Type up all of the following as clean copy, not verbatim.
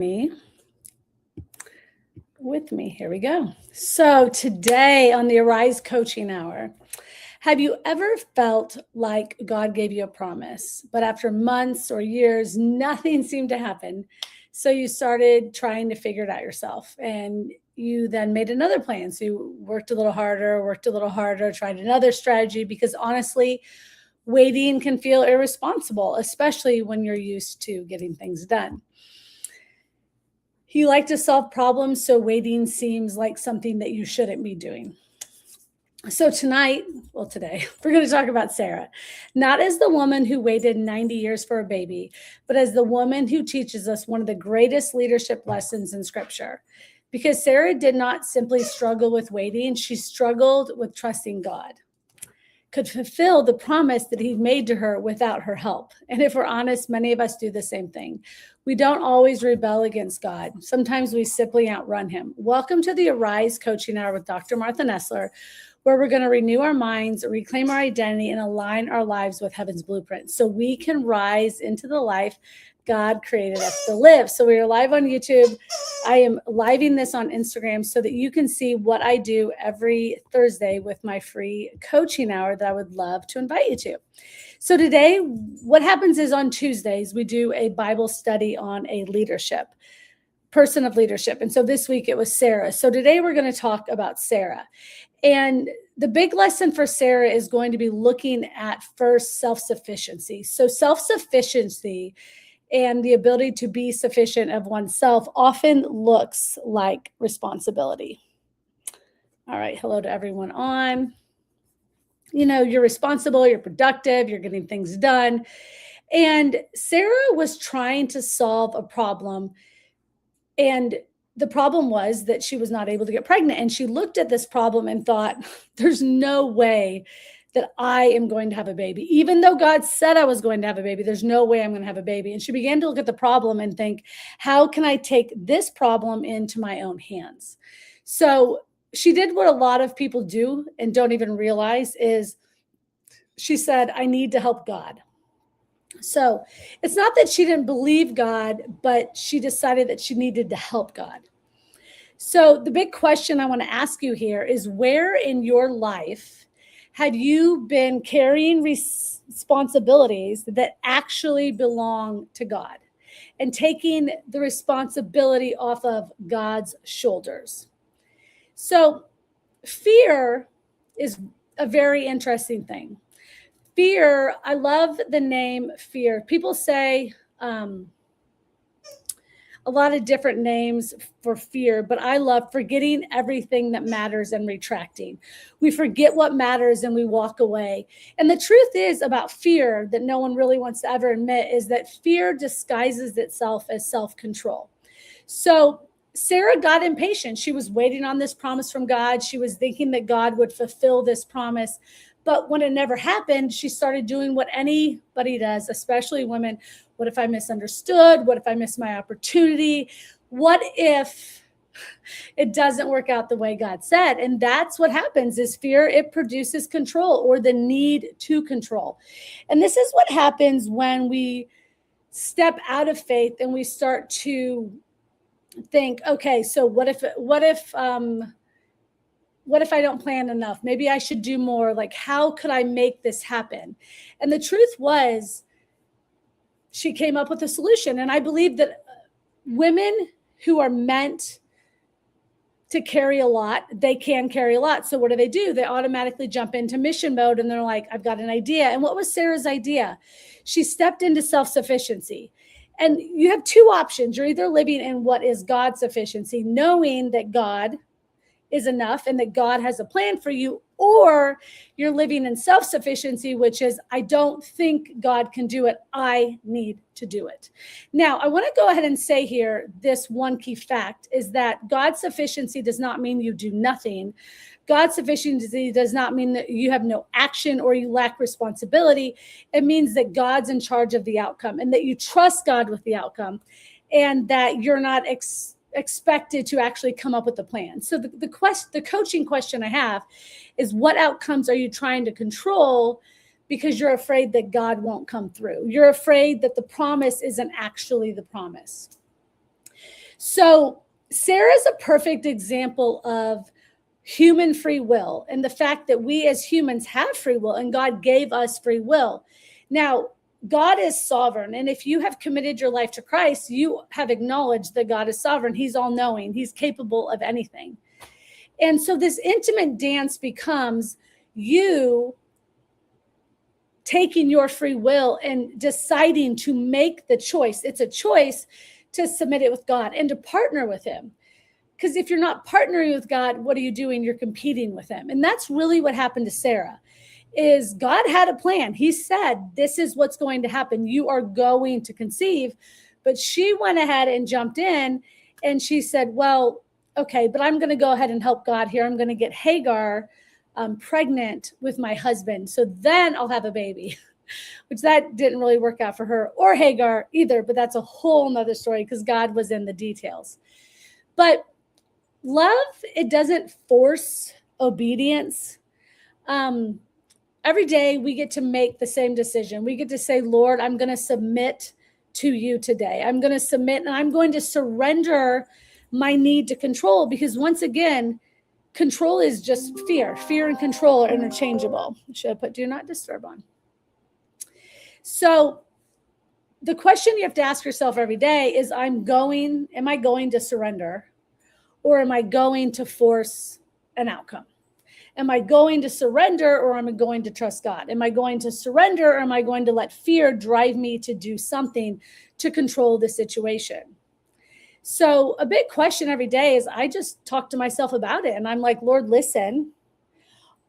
me with me. Here we go. So today on the Arise Coaching Hour, have you ever felt like God gave you a promise, but after months or years, nothing seemed to happen? So you started trying to figure it out yourself, and you then made another plan. So you worked a little harder, tried another strategy, because honestly, waiting can feel irresponsible, especially when you're used to getting things done. You like to solve problems, so waiting seems like something that you shouldn't be doing. So today, we're going to talk about Sarah, not as the woman who waited 90 years for a baby, but as the woman who teaches us one of the greatest leadership lessons in Scripture. Because Sarah did not simply struggle with waiting, she struggled with trusting God could fulfill the promise that he'd made to her without her help. And if we're honest, many of us do the same thing. We don't always rebel against God. Sometimes we simply outrun him. Welcome to the Arise Coaching Hour with Dr. Martha Nessler, where we're going to renew our minds, reclaim our identity, and align our lives with heaven's blueprint so we can rise into the life God created us to live. So we are live on YouTube. I am living this on Instagram so that you can see what I do every Thursday with my free coaching hour that I would love to invite you to. So today, what happens is on Tuesdays, we do a Bible study on a person of leadership. And so this week it was Sarah. So today we're going to talk about Sarah. And the big lesson for Sarah is going to be looking at first self-sufficiency. So self-sufficiency and the ability to be sufficient of oneself often looks like responsibility. All right, hello to everyone on. You know, you're responsible, you're productive, you're getting things done. And Sarah was trying to solve a problem, and the problem was that she was not able to get pregnant. And she looked at this problem and thought, there's no way that I am going to have a baby. Even though God said I was going to have a baby, there's no way I'm going to have a baby. And she began to look at the problem and think, how can I take this problem into my own hands? So she did what a lot of people do and don't even realize is she said, I need to help God. So it's not that she didn't believe God, but she decided that she needed to help God. So the big question I want to ask you here is, where in your life have you been carrying responsibilities that actually belong to God and taking the responsibility off of God's shoulders? So fear is a very interesting thing. Fear, I love the name fear. People say a lot of different names for fear, but I love forgetting everything that matters and retracting. We forget what matters and we walk away. And the truth is about fear that no one really wants to ever admit is that fear disguises itself as self-control. So Sarah got impatient. She was waiting on this promise from God. She was thinking that God would fulfill this promise. But when it never happened, she started doing what anybody does, especially women. What if I misunderstood? What if I missed my opportunity? What if it doesn't work out the way God said? And that's what happens is fear. It produces control or the need to control. And this is what happens when we step out of faith and we start to think, okay, so what if I don't plan enough? Maybe I should do more. Like, how could I make this happen? And the truth was, she came up with a solution. And I believe that women who are meant to carry a lot, they can carry a lot. So what do? They automatically jump into mission mode and they're like, I've got an idea. And what was Sarah's idea? She stepped into self-sufficiency. And you have two options. You're either living in what is God's sufficiency, knowing that God is enough and that God has a plan for you, or you're living in self-sufficiency, which is, I don't think God can do it. I need to do it. Now, I want to go ahead and say here, this one key fact is that God's sufficiency does not mean you do nothing. God's sufficiency does not mean that you have no action or you lack responsibility. It means that God's in charge of the outcome and that you trust God with the outcome and that you're not expected to actually come up with a plan. So the coaching question I have is, what outcomes are you trying to control because you're afraid that God won't come through? You're afraid that the promise isn't actually the promise. So Sarah's a perfect example of human free will and the fact that we as humans have free will and God gave us free will. Now, God is sovereign. And if you have committed your life to Christ, you have acknowledged that God is sovereign. He's all knowing. He's capable of anything. And so this intimate dance becomes you taking your free will and deciding to make the choice. It's a choice to submit it with God and to partner with him. Because if you're not partnering with God, what are you doing? You're competing with him. And that's really what happened to Sarah. Is God had a plan. He said, this is what's going to happen. You are going to conceive. But she went ahead and jumped in and she said, well, okay, but I'm going to go ahead and help God here. I'm going to get Hagar pregnant with my husband. So then I'll have a baby, which that didn't really work out for her or Hagar either. But that's a whole nother story because God was in the details. But love, it doesn't force obedience. Every day we get to make the same decision. We get to say, Lord, I'm going to submit to you today. I'm going to submit and I'm going to surrender my need to control because once again, control is just fear. Fear and control are interchangeable. Should I put do not disturb on? So the question you have to ask yourself every day is, am I going to surrender or am I going to force an outcome? Am I going to surrender or am I going to trust God? Am I going to surrender or am I going to let fear drive me to do something to control the situation? So a big question every day is I just talk to myself about it. And I'm like, Lord, listen,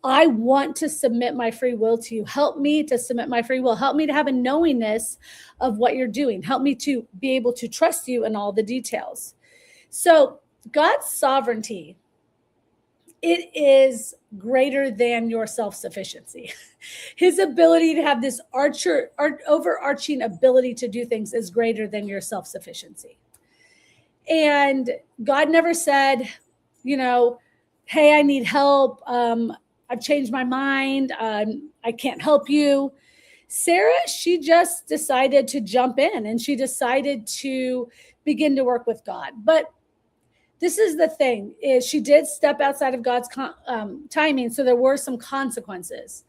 I want to submit my free will to you. Help me to submit my free will. Help me to have a knowingness of what you're doing. Help me to be able to trust you in all the details. So God's sovereignty, it is greater than your self-sufficiency. His ability to have this overarching ability to do things is greater than your self-sufficiency. And God never said, hey, I need help. I've changed my mind. I can't help you. Sarah, she just decided to jump in and she decided to begin to work with God. But this is the thing, is she did step outside of God's timing, so there were some consequences.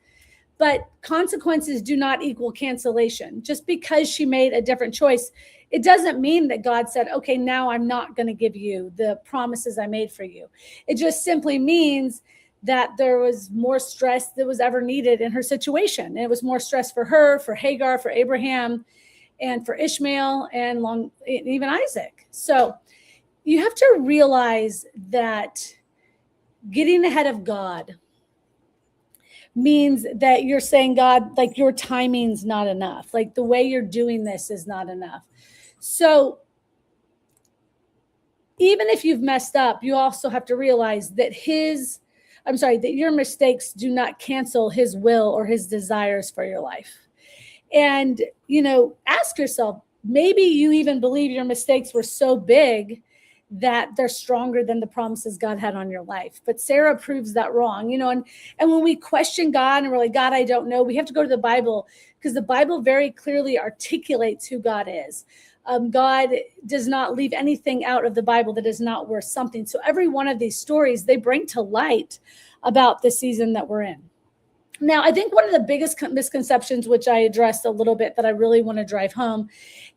But consequences do not equal cancellation. Just because she made a different choice, it doesn't mean that God said, okay, now I'm not going to give you the promises I made for you. It just simply means that there was more stress that was ever needed in her situation. And it was more stress for her, for Hagar, for Abraham, and for Ishmael, and even Isaac. So you have to realize that getting ahead of God means that you're saying, God, like your timing's not enough. Like the way you're doing this is not enough. So even if you've messed up, you also have to realize that that your mistakes do not cancel his will or his desires for your life. And, ask yourself, maybe you even believe your mistakes were so big that they're stronger than the promises God had on your life. But Sarah proves that wrong, and when we question God and we're like, God, I don't know, we have to go to the Bible because the Bible very clearly articulates who God is. God does not leave anything out of the Bible that is not worth something. So every one of these stories, they bring to light about the season that we're in. Now, I think one of the biggest misconceptions, which I addressed a little bit that I really want to drive home,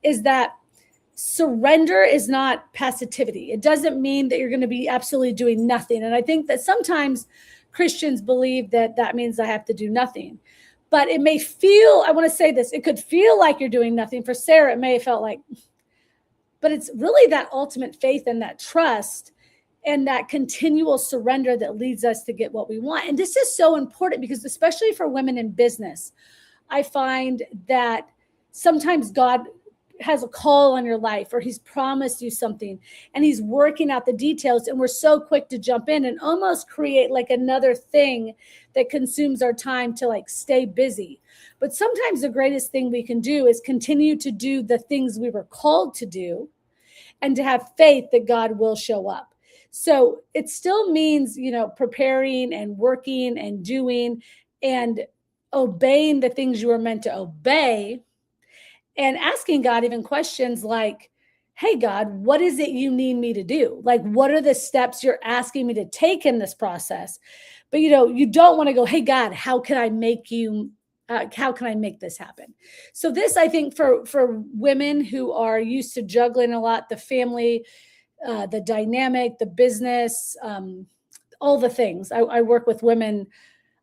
is that surrender is not passivity. It doesn't mean that you're going to be absolutely doing nothing. And I think that sometimes Christians believe that means I have to do nothing. But it may feel, I want to say this, it could feel like you're doing nothing. For Sarah, it may have felt like, but it's really that ultimate faith and that trust and that continual surrender that leads us to get what we want. And this is so important because especially for women in business, I find that sometimes God has a call on your life or he's promised you something and he's working out the details, and we're so quick to jump in and almost create like another thing that consumes our time to like stay busy. But sometimes the greatest thing we can do is continue to do the things we were called to do and to have faith that God will show up. So it still means, preparing and working and doing and obeying the things you were meant to obey, and asking God even questions like, hey, God, what is it you need me to do? Like, what are the steps you're asking me to take in this process? But, you don't want to go, hey, God, how can I make this happen? So this, I think for women who are used to juggling a lot, the family, the dynamic, the business, all the things. I work with women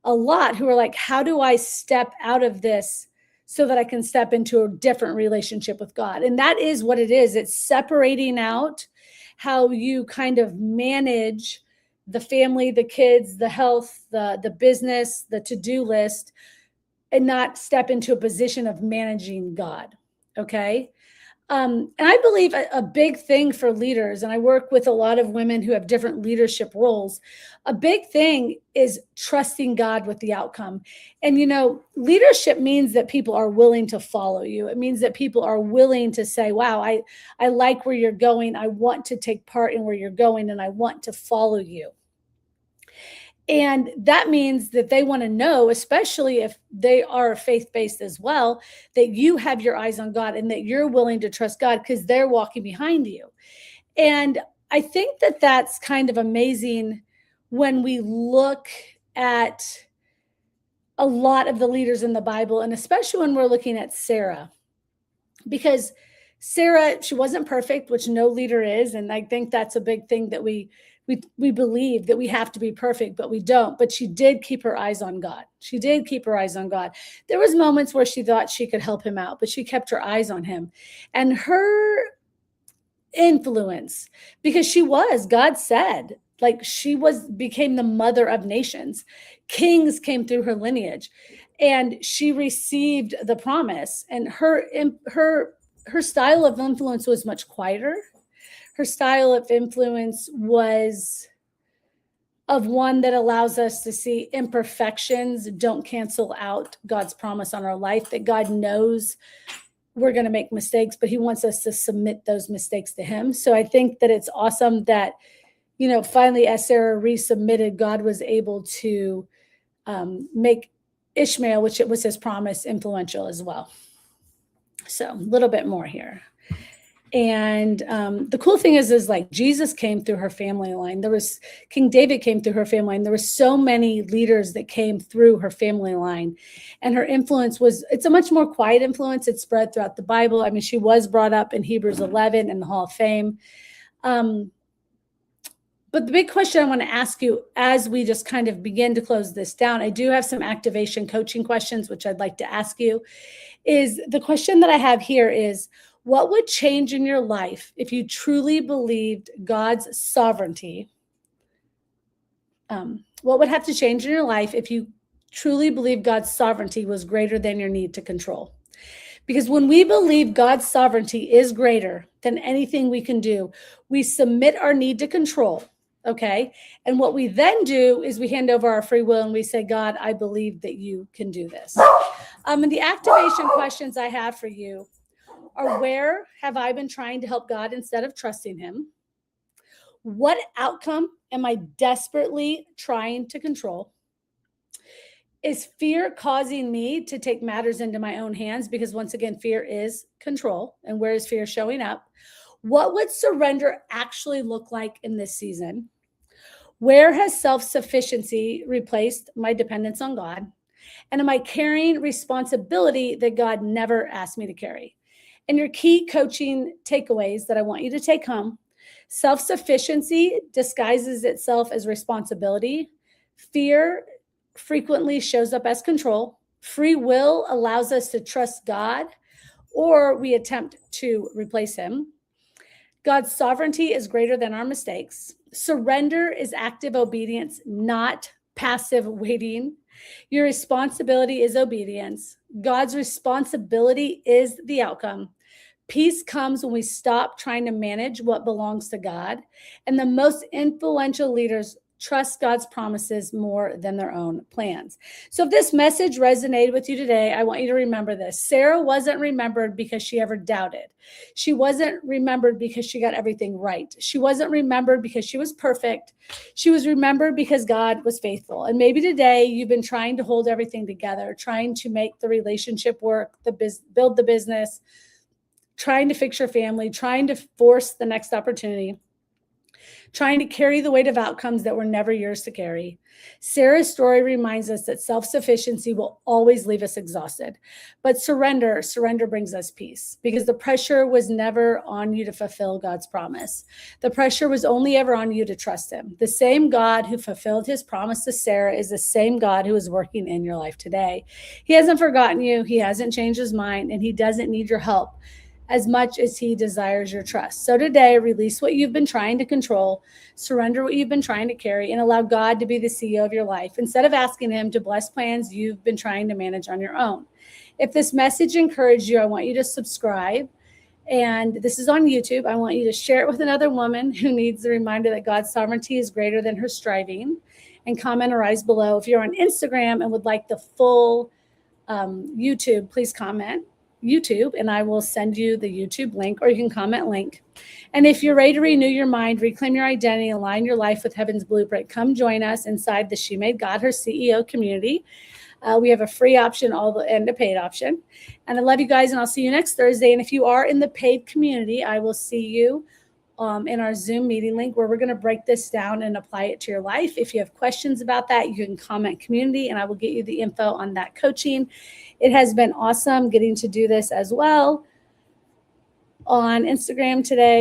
a lot who are like, how do I step out of this so that I can step into a different relationship with God? And that is what it is. It's separating out how you kind of manage the family, the kids, the health, the business, the to-do list, and not step into a position of managing God. Okay. And I believe a big thing for leaders, and I work with a lot of women who have different leadership roles, a big thing is trusting God with the outcome. And, leadership means that people are willing to follow you. It means that people are willing to say, wow, I like where you're going. I want to take part in where you're going, and I want to follow you. And that means that they want to know, especially if they are faith-based as well, that you have your eyes on God and that you're willing to trust God because they're walking behind you. And I think that that's kind of amazing when we look at a lot of the leaders in the Bible, and especially when we're looking at Sarah, because Sarah, she wasn't perfect, which no leader is. And I think that's a big thing that we believe that we have to be perfect, but we don't. But she did keep her eyes on God. She did keep her eyes on God. There was moments where she thought she could help him out, but she kept her eyes on him. And her influence, because God said, like, became the mother of nations. Kings came through her lineage, and she received the promise. And her style of influence was much quieter. Her style of influence was of one that allows us to see imperfections don't cancel out God's promise on our life, that God knows we're going to make mistakes, but he wants us to submit those mistakes to him. So I think that it's awesome that, finally, as Sarah resubmitted, God was able to make Ishmael, which it was his promise, influential as well. So a little bit more here. And the cool thing is like Jesus came through her family line. King David came through her family line. There were so many leaders that came through her family line, and her influence it's a much more quiet influence. It's spread throughout the Bible. I mean, she was brought up in Hebrews 11 in the Hall of Fame. But the big question I want to ask you as we just kind of begin to close this down, I do have some activation coaching questions, which I'd like to ask you. Is the question that I have here is, what would change in your life if you truly believed God's sovereignty? What would have to change in your life if you truly believe God's sovereignty was greater than your need to control? Because when we believe God's sovereignty is greater than anything we can do, we submit our need to control, okay? And what we then do is we hand over our free will and we say, God, I believe that you can do this. And the activation questions I have for you are, where have I been trying to help God instead of trusting him? What outcome am I desperately trying to control? Is fear causing me to take matters into my own hands? Because once again, fear is control. And where is fear showing up? What would surrender actually look like in this season? Where has self-sufficiency replaced my dependence on God? And am I carrying responsibility that God never asked me to carry? And your key coaching takeaways that I want you to take home: self-sufficiency disguises itself as responsibility. Fear frequently shows up as control. Free will allows us to trust God, or we attempt to replace him. God's sovereignty is greater than our mistakes. Surrender is active obedience, not passive waiting. Your responsibility is obedience. God's responsibility is the outcome. Peace comes when we stop trying to manage what belongs to God. And the most influential leaders trust God's promises more than their own plans. So if this message resonated with you today, I want you to remember this. Sarah wasn't remembered because she ever doubted. She wasn't remembered because she got everything right. She wasn't remembered because she was perfect. She was remembered because God was faithful. And maybe today you've been trying to hold everything together, trying to make the relationship work, build the business, trying to fix your family, trying to force the next opportunity, trying to carry the weight of outcomes that were never yours to carry. Sarah's story reminds us that self-sufficiency will always leave us exhausted, but surrender brings us peace, because the pressure was never on you to fulfill God's promise. The pressure was only ever on you to trust him. The same God who fulfilled his promise to Sarah is the same God who is working in your life today. He hasn't forgotten you. He hasn't changed his mind, and he doesn't need your help as much as he desires your trust. So today, release what you've been trying to control, surrender what you've been trying to carry, and allow God to be the CEO of your life instead of asking him to bless plans you've been trying to manage on your own. If this message encouraged you, I want you to subscribe. And this is on YouTube. I want you to share it with another woman who needs the reminder that God's sovereignty is greater than her striving. And comment or rise below. If you're on Instagram and would like the full YouTube, please comment YouTube, and I will send you the YouTube link, or you can comment link. And if you're ready to renew your mind, reclaim your identity, align your life with heaven's blueprint, come join us inside the She Made God Her CEO community. We have a free option and a paid option. And I love you guys, and I'll see you next Thursday. And if you are in the paid community, I will see you in our Zoom meeting link, where we're going to break this down and apply it to your life. If you have questions about that, you can comment community, and I will get you the info on that coaching. It has been awesome getting to do this as well on Instagram today.